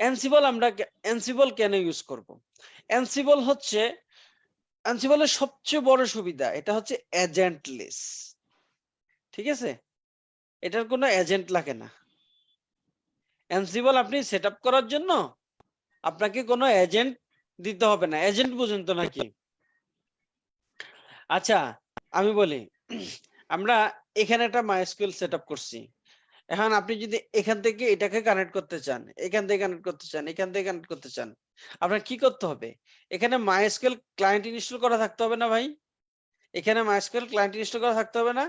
অ্যানসিবল আমরা অ্যানসিবল কেন ইউজ করব? অ্যানসিবল হচ্ছে অ্যানসিবলের সবচেয়ে বড় সুবিধা এটা হচ্ছে এজেন্টলেস। ঠিক আছে? এটার কোনো এজেন্ট লাগে না। অ্যানসিবল আপনি সেটআপ করার জন্য আপনাকে কোনো এজেন্ট দিতে হবে না। এজেন্ট বুঝেন তো নাকি? আচ্ছা, আমি বলি আমরা এখানে একটা মাইস্কুয়েল সেটআপ করছি। এখন আপনি যদি এখান থেকে এটাকে কানেক্ট করতে চান, এখান থেকে কানেক্ট করতে চান, এখান থেকে কানেক্ট করতে চান, আপনার কি করতে হবে? এখানে মাইস্কুয়েল ক্লায়েন্ট ইনস্টল করা থাকতে হবে না ভাই? এখানে মাইস্কুয়েল ক্লায়েন্ট ইনস্টল করা থাকতে হবে না?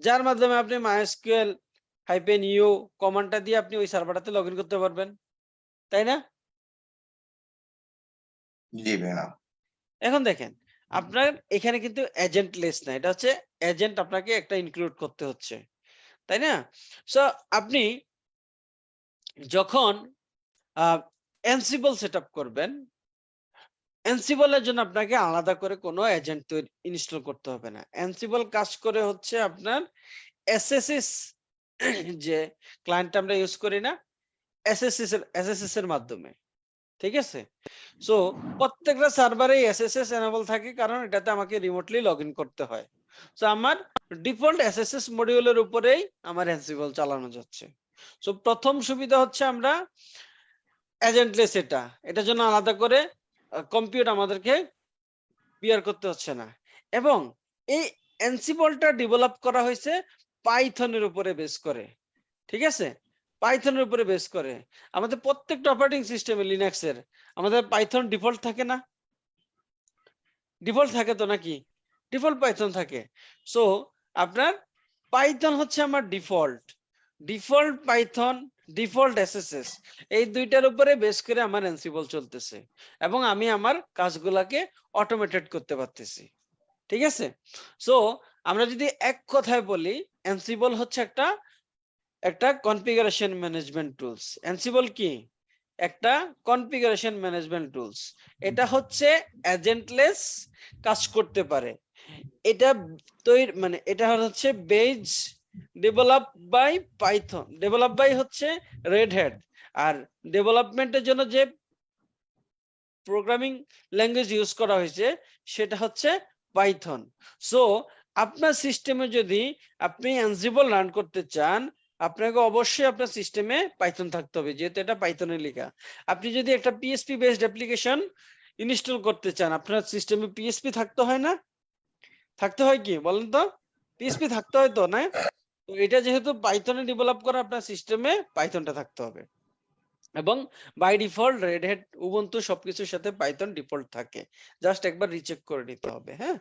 যার মাধ্যমে আপনি মাইস্কুয়েল -u কমান্ডটা দিয়ে আপনি ওই সার্ভারটাতে লগইন করতে পারবেন। তাই না? জি ভাইয়া। এখন দেখেন, আপনার এখানে কিন্তু এজেন্টলেস না। এটা হচ্ছে এজেন্ট আপনাকে একটা ইনক্লুড করতে হচ্ছে। তাই না? সো আপনি যখন অ্যানসিবল সেটআপ করবেন, অ্যানসিবল এর জন্য আপনাকে আলাদা করে কোনো এজেন্ট ইনস্টল করতে হবে না। অ্যানসিবল কাজ করে হচ্ছে আপনার এসএসএস যে ক্লায়েন্টটা আমরা ইউজ করি না? এসএসএস এর মাধ্যমে। ঠিক আছে? সো প্রত্যেকটা সার্ভারে এসএসএস এনেবল থাকে কারণ এটাতে আমাকে রিমোটলি লগইন করতে হয়। সো আমার ডিফল্ট এসএসএস মডিউলের উপরেই আমার অ্যানসিবল চালানো যাচ্ছে। সো প্রথম সুবিধা হচ্ছে আমরা এজেন্টলেস এটা। এটার জন্য আলাদা করে কম্পিউট আমাদেরকে বিয়ার করতে হচ্ছে না। এবং এই অ্যানসিবলটা ডেভেলপ করা হয়েছে পাইথনের উপরে বেস করে। ঠিক আছে? পাইথনের উপরে বেস করে। আমাদের প্রত্যেকটা অপারেটিং সিস্টেমে লিনাক্স এর আমাদের পাইথন ডিফল্ট থাকে না? ডিফল্ট থাকে তো নাকি? ডিফল্ট পাইথন থাকে। সো আপনার পাইথন হচ্ছে আমার default. Default Python, default SSS এই দুইটার উপরে বেস করে আমার অ্যানসিবল চলতেছে এবং আমি আমার কাজগুলাকে অটোমেটেড করতে পারতেছি। ঠিক আছে? সো আমরা যদি এক কথায় বলি অ্যানসিবল হচ্ছে একটা কনফিগারেশন ম্যানেজমেন্ট টুলস। অ্যানসিবল কি? একটা কনফিগারেশন ম্যানেজমেন্ট টুলস। এটা হচ্ছে এজেন্টলেস কাজ করতে পারে। এটা তৈরি মানে এটা হচ্ছে base develop by Python, develop by হচ্ছে রেড হ্যাট। আর ডেভেলপমেন্টের জন্য যে প্রোগ্রামিং ল্যাঙ্গুয়েজ ইউজ করা হয়েছে সেটা হচ্ছে পাইথন। সো আপনার সিস্টেমে যদি আপনি অ্যানসিবল রান করতে চান আপনাকে অবশ্যই আপনার সিস্টেমে পাইথন থাকতে হবে যেহেতু এটা পাইথনে লেখা। আপনি যদি একটা পিএসপি বেসড অ্যাপ্লিকেশন ইনস্টল করতে চান আপনার সিস্টেমে পিএসপি থাকতে হয় না? থাকতে হয় কি বলেন তো? পিএসপি থাকতে হয় তো না? তো এটা যেহেতু পাইথনে ডেভেলপ করা আপনার সিস্টেমে পাইথনটা থাকতে হবে। এবং by default Red Hat Ubuntu সবকিছুর সাথে পাইথন ডিফল্ট থাকে। জাস্ট একবার রিচেক করে নিতে হবে। হ্যাঁ?